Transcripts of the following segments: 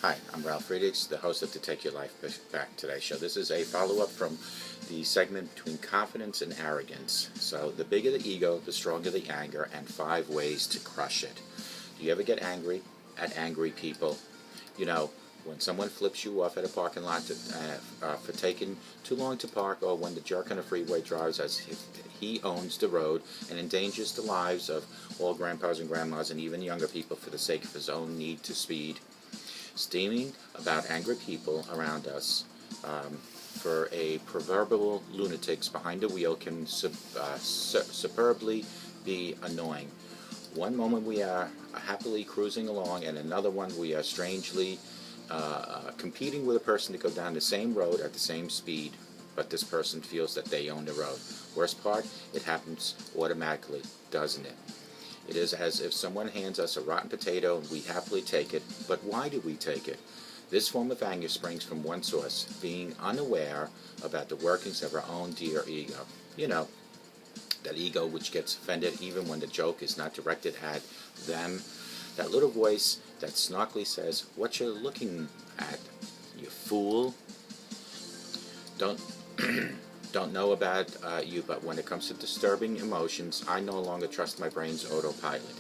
Hi, I'm Ralf Friedrichs, the host of To Take Your Life Back Today show. This is a follow-up from the segment between confidence and arrogance. So the bigger the ego, the stronger the anger, and 5 ways to crush it. Do you ever get angry at angry people? You know, when someone flips you off at a parking lot for taking too long to park, or when the jerk on the freeway drives as if he owns the road and endangers the lives of all grandpas and grandmas and even younger people for the sake of his own need to speed. Steaming about angry people around us for a proverbial lunatics behind the wheel can superbly be annoying. One moment we are happily cruising along, and another one we are strangely competing with a person to go down the same road at the same speed, but this person feels that they own the road. Worst part, it happens automatically, doesn't it? It is as if someone hands us a rotten potato and we happily take it. But why do we take it? This form of anger springs from one source: being unaware about the workings of our own dear ego. You know, that ego which gets offended even when the joke is not directed at them. That little voice that snarkily says, "What you looking at, you fool?" Don't know about you, but when it comes to disturbing emotions, I no longer trust my brain's autopilot.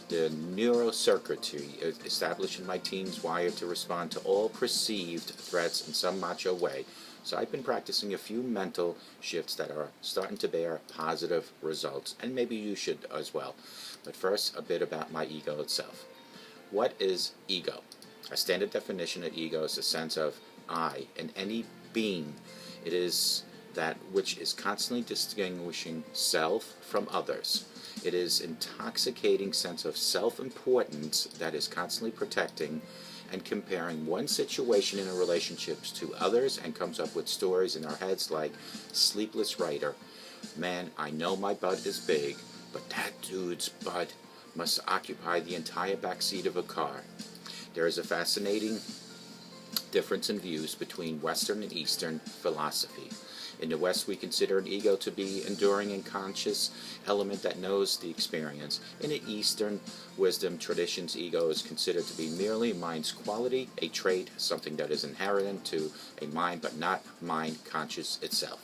The neurocircuitry established in my teens wired to respond to all perceived threats in some macho way. So I've been practicing a few mental shifts that are starting to bear positive results, and maybe you should as well. But first, a bit about my ego itself. What is ego? A standard definition of ego is a sense of I in any being. It is that which is constantly distinguishing self from others. It is intoxicating sense of self-importance that is constantly protecting and comparing one situation in a relationship to others, and comes up with stories in our heads like sleepless writer. Man, I know my butt is big, but that dude's butt must occupy the entire back seat of a car. There is a fascinating difference in views between Western and Eastern philosophy. In the West, we consider an ego to be enduring and conscious element that knows the experience. In the Eastern wisdom traditions, ego is considered to be merely mind's quality, a trait, something that is inherent to a mind but not mind conscious itself.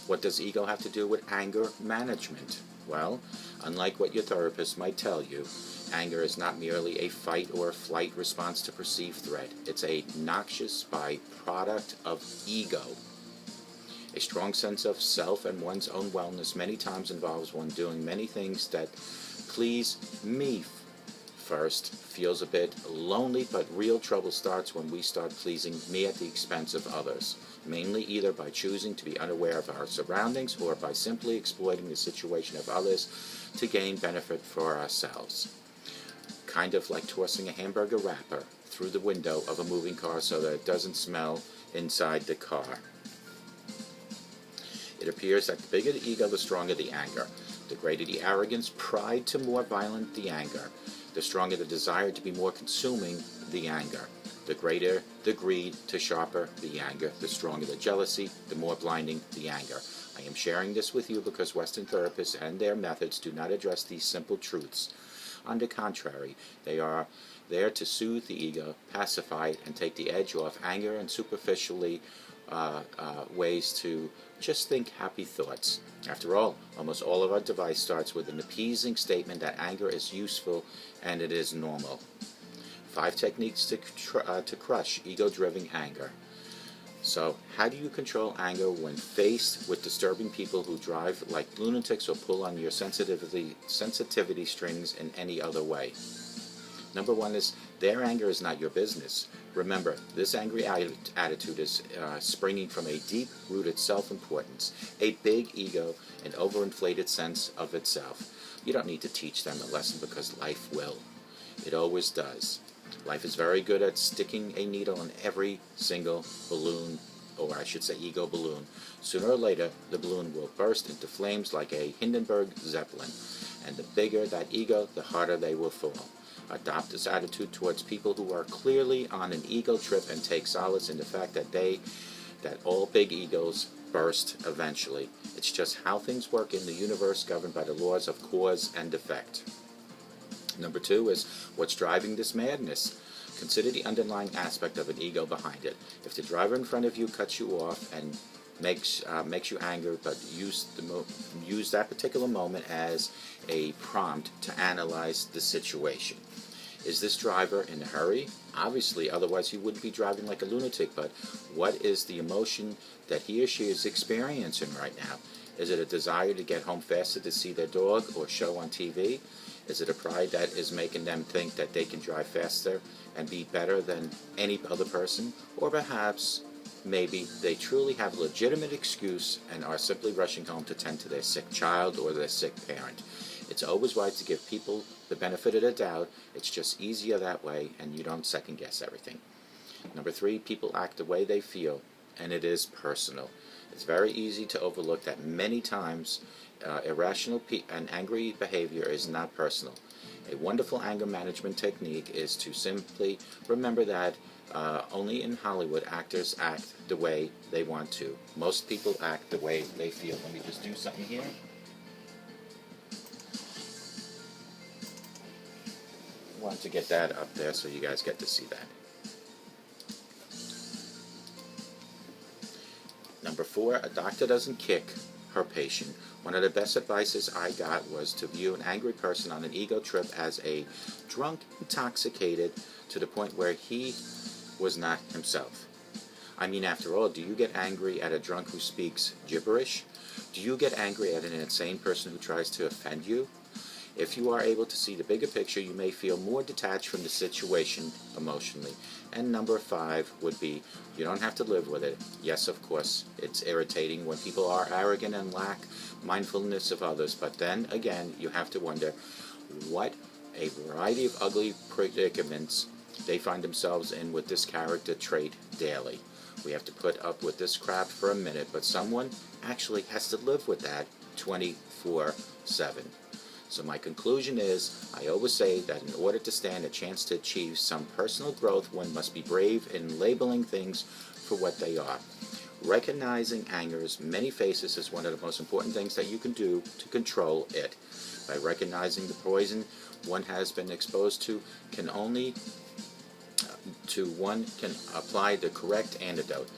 What does ego have to do with anger management? Well, unlike what your therapist might tell you, anger is not merely a fight or flight response to perceived threat. It's a noxious byproduct of ego. A strong sense of self and one's own wellness many times involves one doing many things that please me first. Feels a bit lonely, but real trouble starts when we start pleasing me at the expense of others, mainly either by choosing to be unaware of our surroundings or by simply exploiting the situation of others to gain benefit for ourselves. Kind of like tossing a hamburger wrapper through the window of a moving car so that it doesn't smell inside the car. It appears that the bigger the ego, the stronger the anger. The greater the arrogance, pride, to more violent the anger. The stronger the desire to be more consuming, the anger. The greater the greed, to sharper the anger. The stronger the jealousy, the more blinding the anger. I am sharing this with you because Western therapists and their methods do not address these simple truths. On the contrary, they are there to soothe the ego, pacify it, and take the edge off anger, and superficially ways to just think happy thoughts. After all, almost all of our advice starts with an appeasing statement that anger is useful and it is normal. 5 techniques to crush ego-driven anger. So, how do you control anger when faced with disturbing people who drive like lunatics or pull on your sensitivity strings in any other way? Number 1 is, their anger is not your business. Remember, this angry attitude is springing from a deep-rooted self-importance, a big ego, an overinflated sense of itself. You don't need to teach them a lesson because life will. It always does. Life is very good at sticking a needle in every single balloon, or I should say ego balloon. Sooner or later, the balloon will burst into flames like a Hindenburg Zeppelin. And the bigger that ego, the harder they will fall. Adopt this attitude towards people who are clearly on an ego trip, and take solace in the fact that all big egos burst eventually. It's just how things work in the universe, governed by the laws of cause and effect. Number 2 is, what's driving this madness? Consider the underlying aspect of an ego behind it. If the driver in front of you cuts you off and makes you angry, but use that particular moment as a prompt to analyze the situation. Is this driver in a hurry? Obviously, otherwise he wouldn't be driving like a lunatic, but what is the emotion that he or she is experiencing right now? Is it a desire to get home faster to see their dog or show on TV? Is it a pride that is making them think that they can drive faster and be better than any other person? Or perhaps, maybe, they truly have a legitimate excuse and are simply rushing home to tend to their sick child or their sick parent. It's always right to give people the benefit of the doubt. It's just easier that way, and you don't second guess everything. Number 3, people act the way they feel, and it is personal. It's very easy to overlook that many times irrational and angry behavior is not personal. A wonderful anger management technique is to simply remember that only in Hollywood actors act the way they want to. Most people act the way they feel. Let me just do something here. I wanted to get that up there so you guys get to see that. Number 4, a doctor doesn't kick her patient. One of the best advices I got was to view an angry person on an ego trip as a drunk, intoxicated, to the point where he was not himself. I mean, after all, do you get angry at a drunk who speaks gibberish? Do you get angry at an insane person who tries to offend you? If you are able to see the bigger picture, you may feel more detached from the situation emotionally. And number 5 would be, you don't have to live with it. Yes, of course, it's irritating when people are arrogant and lack mindfulness of others, but then again, you have to wonder what a variety of ugly predicaments they find themselves in with this character trait daily. We have to put up with this crap for a minute, but someone actually has to live with that 24/7. So my conclusion is, I always say that in order to stand a chance to achieve some personal growth, one must be brave in labeling things for what they are. Recognizing anger's many faces is one of the most important things that you can do to control it. By recognizing the poison one has been exposed to, one can apply the correct antidote.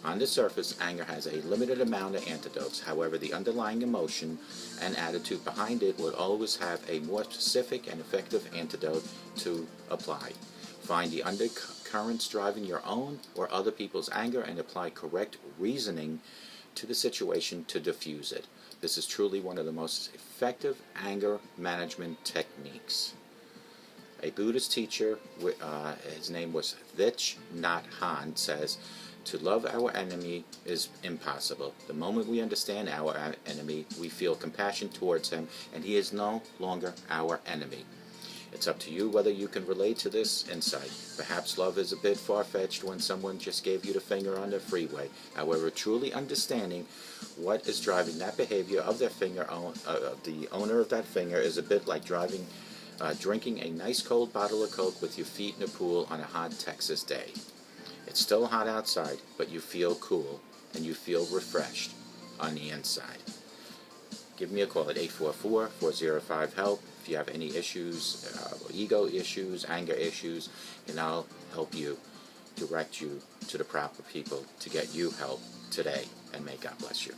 On the surface, anger has a limited amount of antidotes. However, the underlying emotion and attitude behind it will always have a more specific and effective antidote to apply. Find the undercurrents driving your own or other people's anger and apply correct reasoning to the situation to diffuse it. This is truly one of the most effective anger management techniques. A Buddhist teacher, his name was Thich Nhat Hanh, says, to love our enemy is impossible. The moment we understand our enemy, we feel compassion towards him, and he is no longer our enemy. It's up to you whether you can relate to this insight. Perhaps love is a bit far-fetched when someone just gave you the finger on the freeway. However, truly understanding what is driving that behavior of their finger, the owner of that finger, is a bit like drinking a nice cold bottle of Coke with your feet in a pool on a hot Texas day. It's still hot outside, but you feel cool and you feel refreshed on the inside. Give me a call at 844-405-HELP if you have any issues, ego issues, anger issues, and I'll help you, direct you to the proper people to get you help today, and may God bless you.